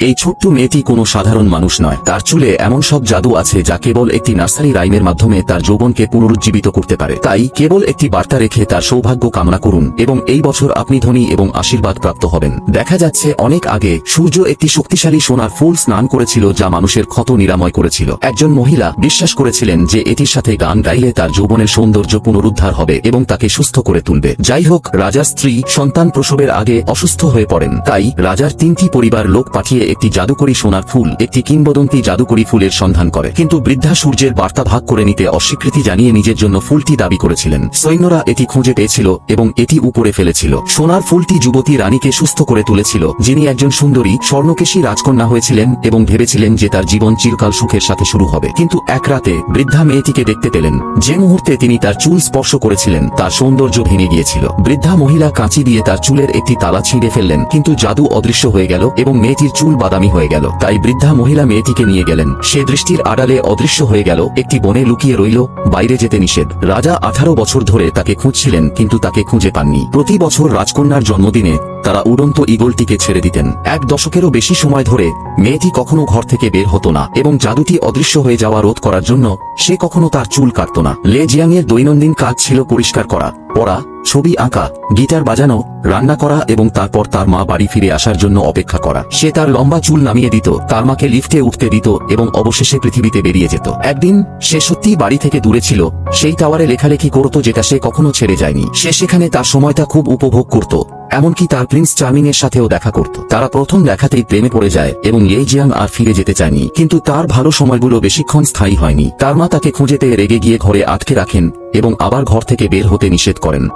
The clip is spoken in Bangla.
এই ছোট্ট মেয়েটি কোনো সাধারণ মানুষ নয়। তার চুলে এমন সব জাদু আছে যা কেবল একটি নার্সারি রাইমের মাধ্যমে তার যৌবনকে পুনরুজ্জীবিত করতে পারে। তাই কেবল একটি বার্তা রেখে তার সৌভাগ্য কামনা করুন এবং এই বছর আপনি ধনী এবং আশীর্বাদ প্রাপ্ত হবেন। দেখা যাচ্ছে অনেক আগে সূর্য একটি শক্তিশালী সোনার ফুল স্নান করেছিল যা মানুষের ক্ষত নিরাময় করেছিল। একজন মহিলা বিশ্বাস করেছিলেন যে এটির সাথে গান গাইলে তার যৌবনের সৌন্দর্য পুনরুদ্ধার হবে এবং তাকে সুস্থ করে তুলবে। যাই হোক, রাজার স্ত্রী সন্তান প্রসবের আগে অসুস্থ হয়ে পড়েন। তাই রাজার 3টি পরিবার লোক পাঠিয়ে একটি জাদুকরী সোনার ফুল, একটি কিংবদন্তি জাদুকরী ফুলের সন্ধান করে। কিন্তু বৃদ্ধা সূর্যের বার্তা ভাগ করে নিতে অস্বীকৃতি জানিয়ে নিজের জন্য ফুলটি দাবি করেছিলেন। সৈন্যরা এটি খুঁজে পেয়েছিল এবং এটি উপরে ফেলেছিল। সোনার ফুলটি যুবতী রানীকে সুস্থ করে তুলেছিল, যিনি একজন সুন্দরী স্বর্ণকেশী রাজকন্যা হয়েছিলেন এবং ভেবেছিলেন যে তার জীবন চিরকাল সুখের সাথে শুরু হবে। কিন্তু এক রাতে বৃদ্ধা মেয়েটিকে দেখতে পেলেন। যে মুহূর্তে তিনি তার চুল স্পর্শ করেছিলেন তার সৌন্দর্য ভেঙে গিয়েছিল। বৃদ্ধা মহিলা কাঁচি দিয়ে তার চুলের একটি তালা ছিঁড়ে ফেললেন, কিন্তু জাদু অদৃশ্য হয়ে গেল এবং মেয়েটির চুল বাদামি হয়ে গেল। তাই বৃদ্ধা মহিলা মেয়েটিকে নিয়ে গেলেন। সে দৃষ্টির আড়ালে অদৃশ্য হয়ে গেল, একটি বনে লুকিয়ে রইল, বাইরে যেতে নিষেধ। রাজা 18 বছর ধরে তাকে খুঁজছিলেন কিন্তু তাকে খুঁজে পাননি। প্রতি বছর রাজকন্যার জন্মদিনে তারা উড়ন্ত ঈগলটিকে ছেড়ে দিতেন। 1 দশকেরও বেশি সময় ধরে মেয়েটি কখনো ঘর থেকে বের হতো না এবং জাদুটি অদৃশ্য হয়ে যাওয়া রোধ করার জন্য সে কখনো তার চুল কাটত না। লে জিয়াং এর দৈনন্দিন কাজ ছিল পরিষ্কার করা, পড়া, ছবি আঁকা, গিটার বাজানো, রান্না করা এবং তারপর তার মা বাড়ি ফিরে আসার জন্য অপেক্ষা করা। সে তার লম্বা চুল নামিয়ে দিত, তার মাকে লিফটে উঠতে দিত এবং অবশেষে পৃথিবীতে বেরিয়ে যেত। একদিন সে সত্যিই বাড়ি থেকে দূরে ছিল, সেই টাওয়ারে লেখালেখি করত যেটা সে কখনো ছেড়ে যায়নি। সে সেখানে তার সময়টা খুব উপভোগ করত, এমনকি তার প্রিন্স চার্মিং এর সাথেও দেখা করত। তারা প্রথম দেখাতেই প্রেমে পড়ে যায় এবং লে জিয়াং আর ফিরে যেতে চায়নি। কিন্তু তার ভালো সময়গুলো বেশিক্ষণ স্থায়ী হয়নি। তার মা তাকে খুঁজে পেয়ে রেগে গিয়ে ঘরে আটকে রাখেন এবং আবার ঘর থেকে বের হতে নিষেধ করেন।